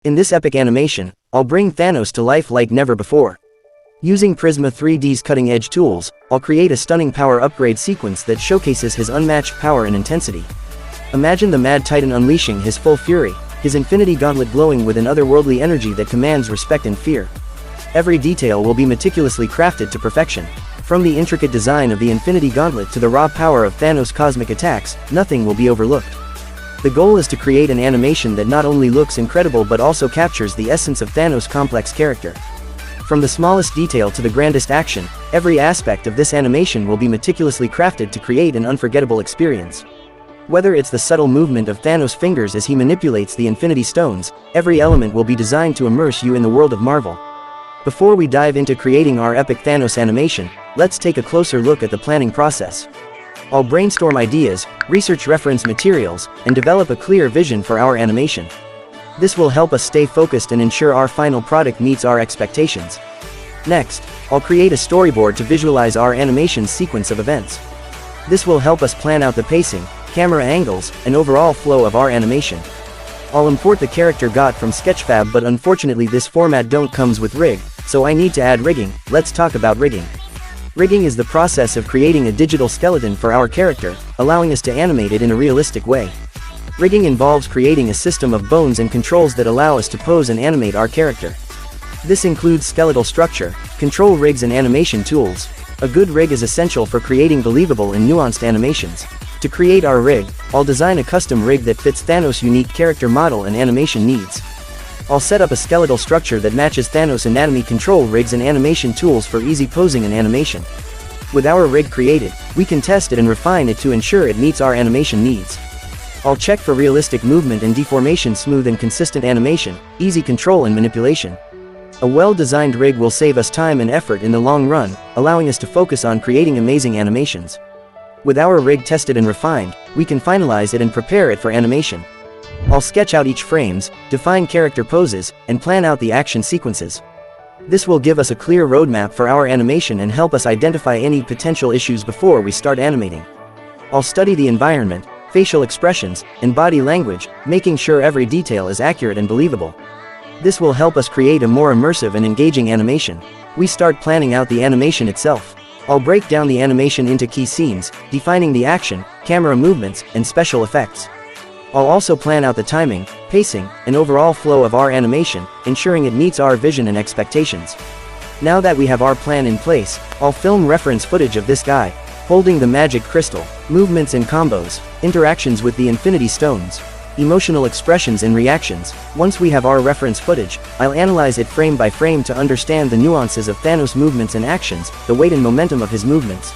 In this epic animation, I'll bring Thanos to life like never before. Using Prisma 3D's cutting-edge tools, I'll create a stunning power upgrade sequence that showcases his unmatched power and intensity. Imagine the Mad Titan unleashing his full fury, his Infinity Gauntlet glowing with an otherworldly energy that commands respect and fear. Every detail will be meticulously crafted to perfection. From the intricate design of the Infinity Gauntlet to the raw power of Thanos' cosmic attacks, nothing will be overlooked. The goal is to create an animation that not only looks incredible but also captures the essence of Thanos' complex character. From the smallest detail to the grandest action, every aspect of this animation will be meticulously crafted to create an unforgettable experience. Whether it's the subtle movement of Thanos' fingers as he manipulates the Infinity Stones, every element will be designed to immerse you in the world of Marvel. Before we dive into creating our epic Thanos animation, let's take a closer look at the planning process. I'll brainstorm ideas, research reference materials, and develop a clear vision for our animation. This will help us stay focused and ensure our final product meets our expectations. Next, I'll create a storyboard to visualize our animation sequence of events. This will help us plan out the pacing, camera angles, and overall flow of our animation. I'll import the character got from Sketchfab, but unfortunately this format don't comes with rig, so I need to add rigging. Let's talk about rigging. Rigging is the process of creating a digital skeleton for our character, allowing us to animate it in a realistic way. Rigging involves creating a system of bones and controls that allow us to pose and animate our character. This includes skeletal structure, control rigs and animation tools. A good rig is essential for creating believable and nuanced animations. To create our rig, I'll design a custom rig that fits Thanos' unique character model and animation needs. I'll set up a skeletal structure that matches Thanos' anatomy, control rigs and animation tools for easy posing and animation. With our rig created, we can test it and refine it to ensure it meets our animation needs. I'll check for realistic movement and deformation, smooth and consistent animation, easy control and manipulation. A well-designed rig will save us time and effort in the long run, allowing us to focus on creating amazing animations. With our rig tested and refined, we can finalize it and prepare it for animation. I'll sketch out each frames, define character poses, and plan out the action sequences. This will give us a clear roadmap for our animation and help us identify any potential issues before we start animating. I'll study the environment, facial expressions, and body language, making sure every detail is accurate and believable. This will help us create a more immersive and engaging animation. We start planning out the animation itself. I'll break down the animation into key scenes, defining the action, camera movements, and special effects. I'll also plan out the timing, pacing, and overall flow of our animation, ensuring it meets our vision and expectations. Now that we have our plan in place, I'll film reference footage of this guy, holding the magic crystal, movements and combos, interactions with the Infinity Stones, emotional expressions and reactions. Once we have our reference footage, I'll analyze it frame by frame to understand the nuances of Thanos' movements and actions, the weight and momentum of his movements,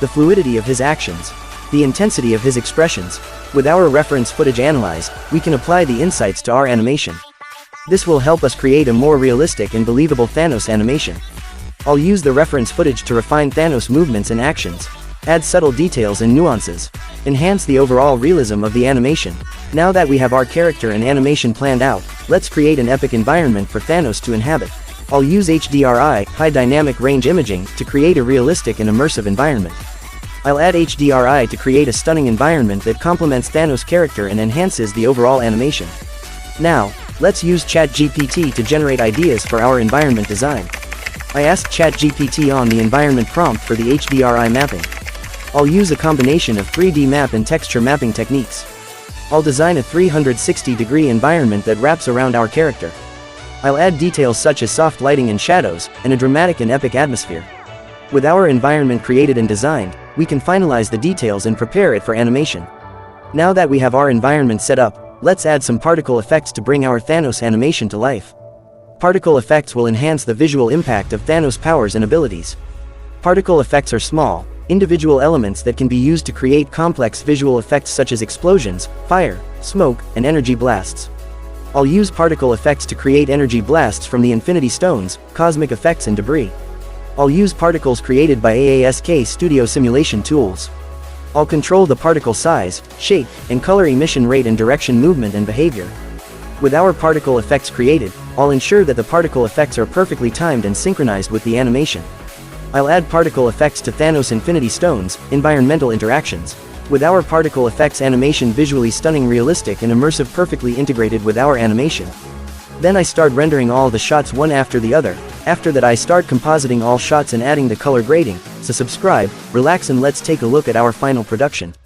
the fluidity of his actions, the intensity of his expressions. With our reference footage analyzed, we can apply the insights to our animation. This will help us create a more realistic and believable Thanos animation. I'll use the reference footage to refine Thanos' movements and actions, add subtle details and nuances, enhance the overall realism of the animation. Now that we have our character and animation planned out, let's create an epic environment for Thanos to inhabit. I'll use HDRI, high dynamic range imaging, to create a realistic and immersive environment. I'll add HDRI to create a stunning environment that complements Thanos' character and enhances the overall animation. Now, let's use ChatGPT to generate ideas for our environment design. I asked ChatGPT on the environment prompt for the HDRI mapping. I'll use a combination of 3D map and texture mapping techniques. I'll design a 360-degree environment that wraps around our character. I'll add details such as soft lighting and shadows, and a dramatic and epic atmosphere. With our environment created and designed, we can finalize the details and prepare it for animation. Now that we have our environment set up, let's add some particle effects to bring our Thanos animation to life. Particle effects will enhance the visual impact of Thanos' powers and abilities. Particle effects are small, individual elements that can be used to create complex visual effects such as explosions, fire, smoke, and energy blasts. I'll use particle effects to create energy blasts from the Infinity Stones, cosmic effects and debris. I'll use particles created by AASK Studio simulation tools. I'll control the particle size, shape, and color, emission rate and direction, movement and behavior. With our particle effects created, I'll ensure that the particle effects are perfectly timed and synchronized with the animation. I'll add particle effects to Thanos' Infinity Stones, environmental interactions. With our particle effects animation visually stunning, realistic and immersive, perfectly integrated with our animation. Then I start rendering all the shots one after the other. After that I start compositing all shots and adding the color grading. So subscribe, relax and let's take a look at our final production.